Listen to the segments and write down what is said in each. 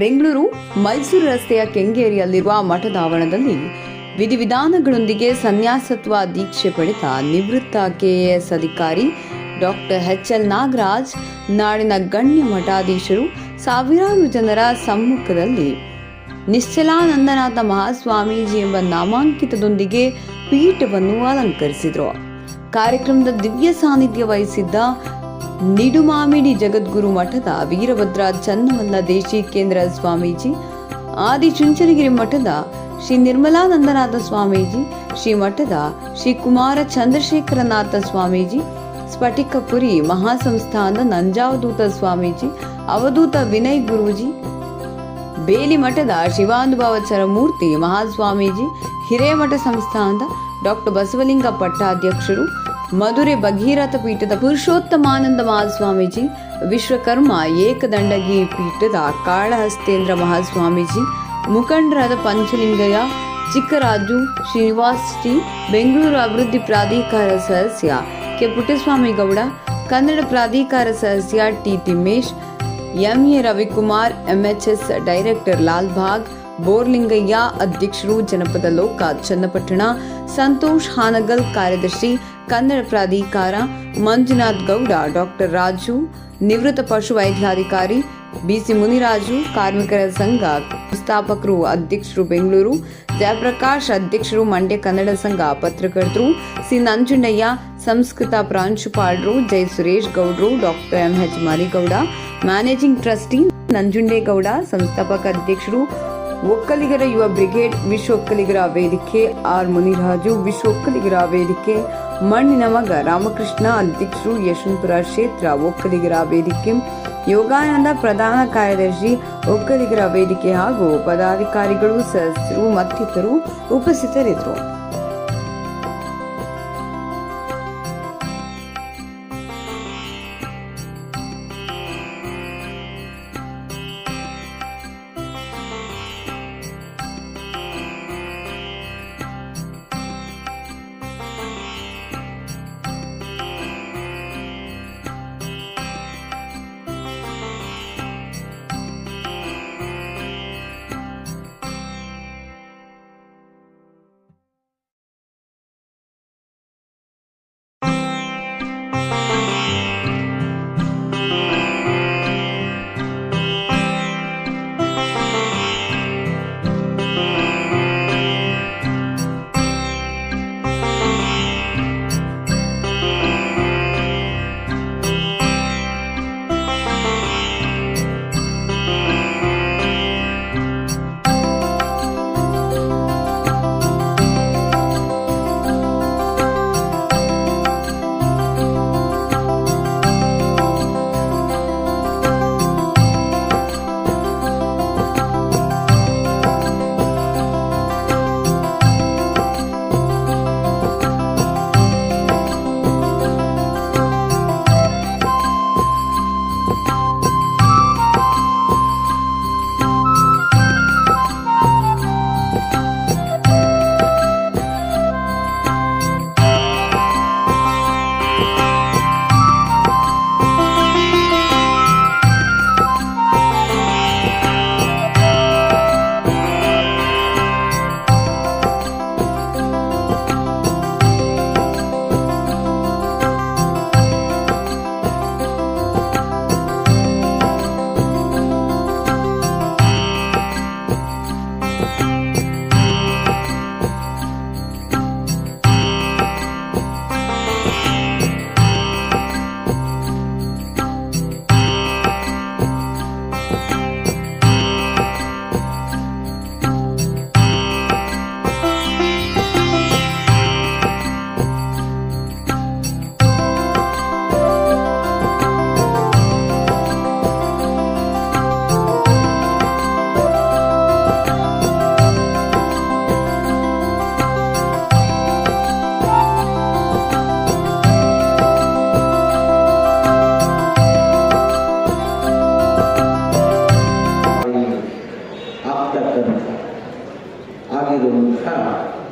ಬೆಂಗಳೂರು ಮೈಸೂರು ರಸ್ತೆಯ ಕೆಂಗೇರಿಯಲ್ಲಿರುವ ಮಠದ ಆವರಣದಲ್ಲಿ ವಿಧಿವಿಧಾನಗಳೊಂದಿಗೆ ಸನ್ಯಾಸತ್ವ ದೀಕ್ಷೆ ಪಡೆದ ನಿವೃತ್ತ ಕೆಎಎಸ್ ಅಧಿಕಾರಿ ಡಾಕ್ಟರ್ ಎಚ್.ಎಲ್. ನಾಗರಾಜ್ ನಾಡಿನ ಗಣ್ಯ ಮಠಾಧೀಶರು ಸಾವಿರಾರು ಜನರ ಸಮ್ಮುಖದಲ್ಲಿ ನಿಶ್ಚಲಾನಂದನಾಥ ಮಹಾಸ್ವಾಮೀಜಿ ಎಂಬ ನಾಮಾಂಕಿತದೊಂದಿಗೆ ಪೀಠವನ್ನು ಅಲಂಕರಿಸಿದರು. ಕಾರ್ಯಕ್ರಮದ ದಿವ್ಯ ಸಾನ್ನಿಧ್ಯ ವಹಿಸಿದ್ದ ನಿಡುಮಾಮಿಡಿ ಜಗದ್ಗುರು ಮಠದ ವೀರಭದ್ರ ಚನ್ನಮಲ್ಲ ದೇಶಿಕೇಂದ್ರ ಸ್ವಾಮೀಜಿ, ಆದಿಚುಂಚನಗಿರಿ ಮಠದ ಶ್ರೀ ನಿರ್ಮಲಾನಂದನಾಥ ಸ್ವಾಮೀಜಿ, ಶ್ರೀ ಮಠದ ಶ್ರೀ ಕುಮಾರ ಚಂದ್ರಶೇಖರನಾಥ ಸ್ವಾಮೀಜಿ, ಸ್ಫಟಿಕಪುರಿ ಮಹಾಸಂಸ್ಥಾನದ ನಂಜಾವಧೂತ ಸ್ವಾಮೀಜಿ, ಅವಧೂತ ವಿನಯ್ ಗುರೂಜಿ, ಬೇಲಿ ಮಠದ ಶಿವಾನುಭವ ಮೂರ್ತಿ ಮಹಾಸ್ವಾಮೀಜಿ, ಹಿರೇಮಠ ಸಂಸ್ಥಾನದ ಡಾಕ್ಟರ್ ಬಸವಲಿಂಗ ಪಟ್ಟಾಧ್ಯಕ್ಷರು, ಮಧುರೆ ಭಗೀರಥ ಪೀಠದ ಪುರುಷೋತ್ತಮಾನಂದ ಮಹಾಸ್ವಾಮೀಜಿ, ವಿಶ್ವಕರ್ಮ ಏಕದಂಡಗಿ ಪೀಠದ ಕಾಳಹಸ್ತೇಂದ್ರ ಮಹಾಸ್ವಾಮೀಜಿ, ಮುಖಂಡರಾದ ಪಂಚಲಿಂಗಯ್ಯ, ಚಿಕ್ಕರಾಜು, ಶ್ರೀನಿವಾಸ್ ಟಿ, ಬೆಂಗಳೂರು ಅಭಿವೃದ್ಧಿ ಪ್ರಾಧಿಕಾರ ಸದಸ್ಯ ಕೆ ಪುಟ್ಟಸ್ವಾಮಿ ಗೌಡ, ಕನ್ನಡ ಪ್ರಾಧಿಕಾರ ಸದಸ್ಯ T Thimmesh, M A Ravikumar, MHS director Lalbagh, Borlingaiah ಅಧ್ಯಕ್ಷರು, ಜನಪದ ಲೋಕ ಚನ್ನಪಟ್ಟಣ, ಸಂತೋಷ್ ಹಾನಗಲ್ ಕಾರ್ಯದರ್ಶಿ, ಕನ್ನಡ ಪ್ರಾಧಿಕಾರ, ಮಂಜುನಾಥ್ ಗೌಡ, ಡಾಕ್ಟರ್ ರಾಜು, ನಿವೃತ್ತ ಪಶು ವೈದ್ಯಾಧಿಕಾರಿ, ಬಿಸಿ ಮುನಿರಾಜು, ಕಾರ್ಮಿಕರ ಸಂಘ ಸ್ಥಾಪಕರು ಅಧ್ಯಕ್ಷರು ಬೆಂಗಳೂರು, ಜಯಪ್ರಕಾಶ್ ಅಧ್ಯಕ್ಷರು ಮಂಡ್ಯ ಕನ್ನಡ ಸಂಘ, ಪತ್ರಕರ್ತರು ಸಿ ನಂಜುಂಡಯ್ಯ, ಸಂಸ್ಕೃತ ಪ್ರಾಂಶುಪಾಲರು ಜೈ ಸುರೇಶ್ ಗೌಡ್ರು, doctor MH Marigowda, managing trustee Nanjundegowda, ಸಂಸ್ಥಾಪಕ ಅಧ್ಯಕ್ಷರು ಒಕ್ಕಲಿಗರ ಯುವ ಬ್ರಿಗೇಡ್, ವಿಶ್ವ ಒಕ್ಕಲಿಗರ ವೇದಿಕೆ ಆರ್ ಮುನಿರಾಜು, ವಿಶ್ವ ಒಕ್ಕಲಿಗರ ವೇದಿಕೆ ಮಣ್ಣಿನ ಮಗ ರಾಮಕೃಷ್ಣ, ಅಧ್ಯಕ್ಷರು ಯಶವಂತಪುರ ಕ್ಷೇತ್ರ ಒಕ್ಕಲಿಗರ ವೇದಿಕೆ, ಯೋಗಾನಂದ ಪ್ರಧಾನ ಕಾರ್ಯದರ್ಶಿ ಒಕ್ಕಲಿಗರ ವೇದಿಕೆ ಹಾಗೂ ಪದಾಧಿಕಾರಿಗಳು, ಸದಸ್ಯರು ಮತ್ತಿತರರು ಉಪಸ್ಥಿತರಿದ್ದರು.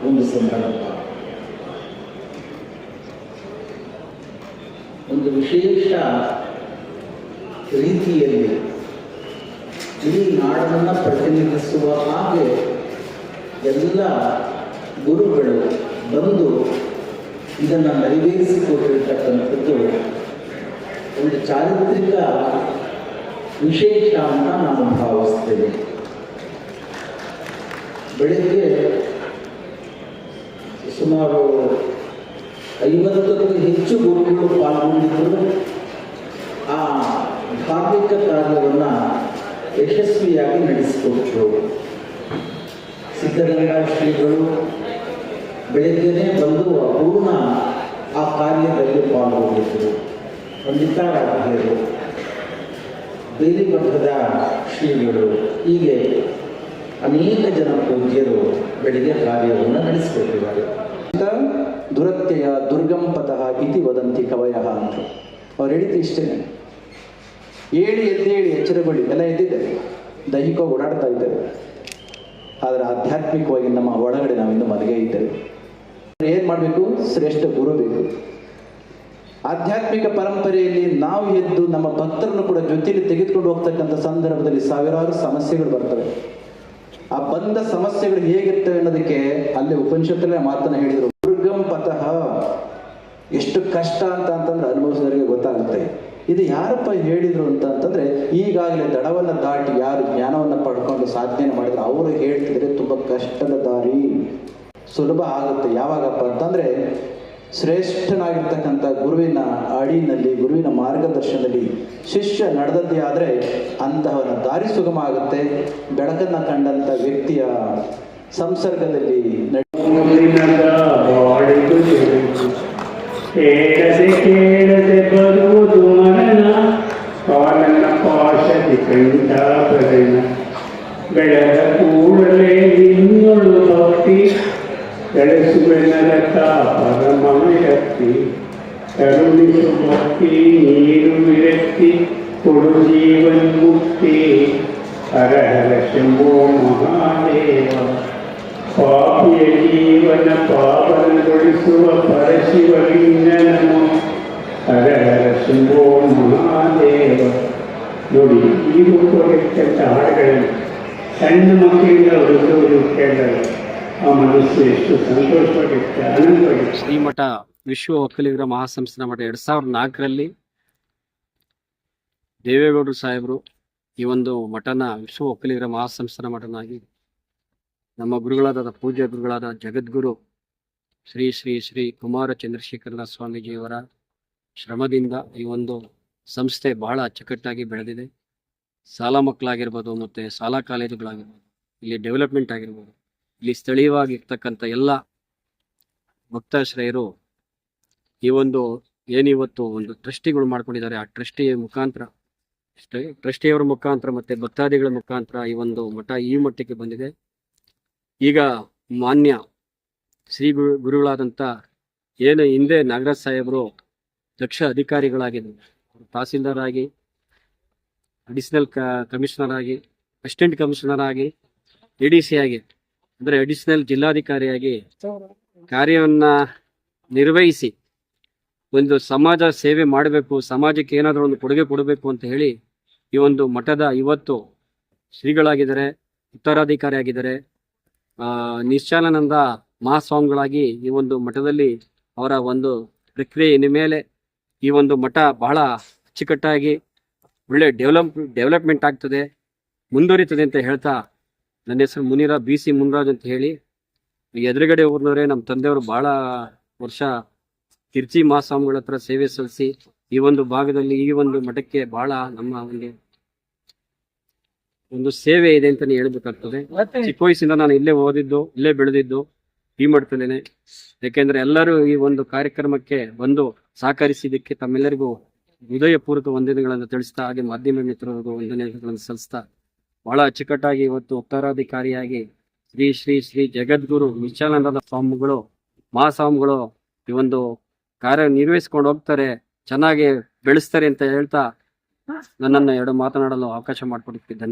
ಒಂದು ಸಂದರ್ಭ, ಒಂದು ವಿಶೇಷ ರೀತಿಯಲ್ಲಿ ಇಡೀ ನಾಡನ್ನು ಪ್ರತಿನಿಧಿಸುವ ಹಾಗೆ ಎಲ್ಲ ಗುರುಗಳು ಬಂದು ಇದನ್ನು ನೆರವೇರಿಸಿಕೊಟ್ಟಿರ್ತಕ್ಕಂಥದ್ದು ಒಂದು ಚಾರಿತ್ರಿಕ ವಿಶೇಷ ಅಂತ ನಾನು ಭಾವಿಸ್ತೇನೆ. ಬೆಳಗ್ಗೆ ಸುಮಾರು 50ಕ್ಕೂ ಹೆಚ್ಚು ಗುರುಗಳು ಪಾಲ್ಗೊಂಡಿದ್ದರು. ಆ ಧಾರ್ಮಿಕ ಕಾರ್ಯವನ್ನು ಯಶಸ್ವಿಯಾಗಿ ನಡೆಸಿಕೊಟ್ಟರು. ಸಿದ್ಧಗಂಗಾ ಶ್ರೀಗಳು ಬೆಳಗ್ಗೆನೇ ಬಂದು ಅಪೂರ್ಣ ಆ ಕಾರ್ಯದಲ್ಲಿ ಪಾಲ್ಗೊಂಡಿದ್ದರು. ಪಂಡಿತಾರಾಧ್ಯರು, ಬೇಲಿಮಠದ ಶ್ರೀಗಳು, ಹೀಗೆ ಅನೇಕ ಜನ ಪೂಜ್ಯರು ಬೆಳಿಗ್ಗೆ ಕಾರ್ಯವನ್ನು ನಡೆಸಿಕೊಟ್ಟಿದ್ದಾರೆ. ದುರತ್ಯಯ ದುರ್ಗಂ ಪಥಃ ಇತಿ ವದಂತಿ ಕವಯ ಅಂತ ಅವ್ರು ಹೇಳಿದ್ದು ಇಷ್ಟೇ. ಏಳಿ ಎದ್ದೇಳಿ ಎಚ್ಚರಗೊಳ್ಳಿ, ಎಲ್ಲ ಎದ್ದಿದ್ದಾರೆ, ದೈಹಿಕವಾಗಿ ಓಡಾಡ್ತಾ ಇದ್ದಾರೆ, ಆದರೆ ಆಧ್ಯಾತ್ಮಿಕವಾಗಿ ನಮ್ಮ ಒಳಗಡೆ ನಾವಿಂದು ಮಲಗೇ ಇದ್ದೇವೆ. ಏನು ಮಾಡಬೇಕು? ಶ್ರೇಷ್ಠ ಗುರು ಬೇಕು. ಆಧ್ಯಾತ್ಮಿಕ ಪರಂಪರೆಯಲ್ಲಿ ನಾವು ಎದ್ದು ನಮ್ಮ ಭಕ್ತರನ್ನು ಕೂಡ ಜೊತೆಯಲ್ಲಿ ತೆಗೆದುಕೊಂಡು ಹೋಗ್ತಕ್ಕಂಥ ಸಂದರ್ಭದಲ್ಲಿ ಸಾವಿರಾರು ಸಮಸ್ಯೆಗಳು ಬರ್ತವೆ. ಆ ಬಂದ ಸಮಸ್ಯೆಗಳು ಹೇಗಿರ್ತವೆ ಅನ್ನೋದಕ್ಕೆ ಅಲ್ಲಿ ಉಪನಿಷತ್ತಲ್ಲೇ ಮಾತನ್ನು ಹೇಳಿದರು. ದುರ್ಗಂ ಪಥಃ, ಎಷ್ಟು ಕಷ್ಟ ಅಂತಂದ್ರೆ ಅನುಭವಿಸೋರಿಗೆ ಗೊತ್ತಾಗುತ್ತೆ. ಇದು ಯಾರಪ್ಪ ಹೇಳಿದ್ರು ಅಂತಂದ್ರೆ ಈಗಾಗಲೇ ದಡವನ್ನು ದಾಟಿ ಯಾರು ಜ್ಞಾನವನ್ನು ಪಡ್ಕೊಂಡು ಸಾಧನೆ ಮಾಡಿದ್ರು ಅವರು ಹೇಳ್ತಿದ್ರೆ ತುಂಬ ಕಷ್ಟದ ದಾರಿ ಸುಲಭ ಆಗುತ್ತೆ. ಯಾವಾಗಪ್ಪ ಅಂತಂದ್ರೆ ಶ್ರೇಷ್ಠನಾಗಿರ್ತಕ್ಕಂಥ ಗುರುವಿನ ಅಡಿನಲ್ಲಿ, ಗುರುವಿನ ಮಾರ್ಗದರ್ಶನದಲ್ಲಿ ಶಿಷ್ಯ ನಡೆದದ್ದೇ ಆದರೆ ಅಂತಹವನ ದಾರಿ ಸುಗಮ ಆಗುತ್ತೆ. ಬೆಳಕನ್ನು ಕಂಡಂಥ ವ್ಯಕ್ತಿಯ ಸಂಸರ್ಗದಲ್ಲಿ ಕೇಳದೆ ಬರುವುದು ಮರಣ, ಕಾಲನ ಪಾಶದಿ ಕಂಠಾಭರಣ, ಬೆಳೆದ ಕೂಡಲೇ ನಿನ್ನೊಳು ಭಕ್ತಿ, ಬೆಳೆಸುವೆ ನರಕ ಪರಮಶಕ್ತಿ, ಕರುಣಿಸು ಭಕ್ತಿ ನೀರು ವಿರಕ್ತಿ, ಕೊಡು ಜೀವನ್ ಮುಕ್ತಿ, ಹರ ಹರ ಶಂಭೋ ಮಹಾದೇವ. ಪಾಪಿಯ ಜೀವನ ಪಾವನಗೊಳಿಸುವ ಪರಶಿವಲಿಂಗ ನಮೋ, ಹರ ಹರ ಶಂಭೋ ಮಹಾದೇವ. ನೋಡಿ, ಈ ರೂಪವಾಗಿರ್ತಕ್ಕಂಥ ಹಾಡುಗಳಲ್ಲಿ ಸಣ್ಣ ಮಕ್ಕಳಿಂದ ವೃದ್ಧರು ಕೇಳಿದಾಗ ಆ ಮನಸ್ಸು ಎಷ್ಟು ಸಂತೋಷವಾಗಿರುತ್ತೆ, ಆನಂದವಾಗಿರುತ್ತೆ. ಶ್ರೀಮಠ ವಿಶ್ವ ಒಕ್ಕಲಿಗರ ಮಹಾಸಂಸ್ಥಾನ ಮಠ 2004ರಲ್ಲಿ ದೇವೇಗೌಡರು ಸಾಹೇಬರು ಈ ಒಂದು ಮಠನ ವಿಶ್ವ ಒಕ್ಕಲಿಗರ ಮಹಾಸಂಸ್ಥಾನ ಮಠನಾಗಿ ನಮ್ಮ ಗುರುಗಳಾದ ಪೂಜ್ಯ ಗುರುಗಳಾದ ಜಗದ್ಗುರು ಶ್ರೀ ಶ್ರೀ ಶ್ರೀ ಕುಮಾರ ಚಂದ್ರಶೇಖರ ಸ್ವಾಮೀಜಿಯವರ ಶ್ರಮದಿಂದ ಈ ಒಂದು ಸಂಸ್ಥೆ ಬಹಳ ಅಚ್ಚುಕಟ್ಟಾಗಿ ಬೆಳೆದಿದೆ. ಶಾಲಾ ಮಕ್ಕಳಾಗಿರ್ಬೋದು ಮತ್ತು ಶಾಲಾ ಕಾಲೇಜುಗಳಾಗಿರ್ಬೋದು, ಇಲ್ಲಿ ಡೆವಲಪ್ಮೆಂಟ್ ಆಗಿರ್ಬೋದು, ಇಲ್ಲಿ ಸ್ಥಳೀಯವಾಗಿರ್ತಕ್ಕಂಥ ಎಲ್ಲ ಭಕ್ತಾಶ್ರಯರು ಈ ಒಂದು ಏನಿವತ್ತು ಒಂದು ಟ್ರಸ್ಟಿಗಳು ಮಾಡ್ಕೊಂಡಿದ್ದಾರೆ, ಆ ಟ್ರಸ್ಟಿಯವರ ಮುಖಾಂತರ ಮತ್ತು ಭಕ್ತಾದಿಗಳ ಮುಖಾಂತರ ಈ ಒಂದು ಮಠ ಈ ಮಟ್ಟಕ್ಕೆ ಬಂದಿದೆ. ಈಗ ಮಾನ್ಯ ಶ್ರೀ ಗುರುಗಳಾದಂಥ ಏನು ಹಿಂದೆ ನಾಗರಾಜ್ ಸಾಹೇಬರು ದಕ್ಷ ಅಧಿಕಾರಿಗಳಾಗಿದ್ದರು, ತಹಸೀಲ್ದಾರ್ ಆಗಿ, ಅಡಿಷನಲ್ ಕಮಿಷನರ್ ಆಗಿ, ಅಸಿಸ್ಟೆಂಟ್ ಕಮಿಷನರ್ ಆಗಿ, ADC ಆಗಿ ಅಂದರೆ ಅಡಿಷನಲ್ ಜಿಲ್ಲಾಧಿಕಾರಿಯಾಗಿ ಕಾರ್ಯವನ್ನು ನಿರ್ವಹಿಸಿ ಒಂದು ಸಮಾಜ ಸೇವೆ ಮಾಡಬೇಕು, ಸಮಾಜಕ್ಕೆ ಏನಾದರೂ ಒಂದು ಕೊಡುಗೆ ಕೊಡಬೇಕು ಅಂತ ಹೇಳಿ ಈ ಒಂದು ಮಠದ ಇವತ್ತು ಶ್ರೀಗಳಾಗಿದ್ದಾರೆ, ಉತ್ತರಾಧಿಕಾರಿ ಆಗಿದ್ದಾರೆ. ನಿಶ್ಚಲಾನಂದ ಮಹಾಸ್ವಾಮಿಗಳಾಗಿ ಈ ಒಂದು ಮಠದಲ್ಲಿ ಅವರ ಒಂದು ಪ್ರಕ್ರಿಯೆ ಇನ್ಮೇಲೆ ಈ ಒಂದು ಮಠ ಬಹಳ ಅಚ್ಚುಕಟ್ಟಾಗಿ ಒಳ್ಳೆ ಡೆವಲಪ್ಮೆಂಟ್ ಆಗ್ತದೆ, ಮುಂದುವರಿತದೆ ಅಂತ ಹೇಳ್ತಾ, ನನ್ನ ಹೆಸರು ಮುನಿರಾ BC ಮುನ್ರಾಜ್ ಅಂತ ಹೇಳಿ, ಈ ಎದುರುಗಡೆ ಊರಿನವರೇ ನಮ್ಮ ತಂದೆಯವರು ಬಹಳ ವರ್ಷ ಕಿರ್ಚಿ ಮಹಾಸ್ವಾಮಿಗಳ ಹತ್ರ ಸೇವೆ ಸಲ್ಲಿಸಿ ಈ ಒಂದು ಭಾಗದಲ್ಲಿ ಈ ಒಂದು ಮಠಕ್ಕೆ ಬಹಳ ನಮ್ಮ ಒಂದು ಸೇವೆ ಇದೆ ಅಂತಾನೆ ಹೇಳ್ಬೇಕಾಗ್ತದೆ. ಚಿಕ್ಕ ವಯಸ್ಸಿಂದ ನಾನು ಇಲ್ಲೇ ಓದಿದ್ದು, ಇಲ್ಲೇ ಬೆಳೆದಿದ್ದು ಈ ಮಠದಲ್ಲೇನೆ. ಯಾಕೆಂದ್ರೆ ಎಲ್ಲರೂ ಈ ಒಂದು ಕಾರ್ಯಕ್ರಮಕ್ಕೆ ಬಂದು ಸಹಕರಿಸಿದ್ದಕ್ಕೆ ತಮ್ಮೆಲ್ಲರಿಗೂ ಹೃದಯಪೂರ್ವಕ ವಂದನೆಗಳನ್ನು ತಿಳಿಸ್ತಾ, ಹಾಗೆ ಮಾಧ್ಯಮ ಮಿತ್ರರಿಗೂ ವಂದನೆಗಳನ್ನು ಸಲ್ಲಿಸ್ತಾ, ಬಹಳ ಅಚ್ಚುಕಟ್ಟಾಗಿ ಇವತ್ತು ಉತ್ತರಾಧಿಕಾರಿಯಾಗಿ ಶ್ರೀ ಶ್ರೀ ಶ್ರೀ ಜಗದ್ಗುರು ನಿಶ್ಚಲಾನಂದ ಸ್ವಾಮಿಗಳು ಮಹಾಸ್ವಾಮಿಗಳು ಈ ಒಂದು ಕಾರ್ಯ ನಿರ್ವಹಿಸ್ಕೊಂಡು ಹೋಗ್ತಾರೆ, ಚೆನ್ನಾಗಿ ಬೆಳೆಸ್ತಾರೆ ಅಂತ ಹೇಳ್ತಾ ನನ್ನನ್ನು ಎರಡು ಮಾತನಾಡಲು ಅವಕಾಶ ಮಾಡಿಕೊಟ್ಟಿದ್ದಕ್ಕೆ ಧನ್ಯವಾದ.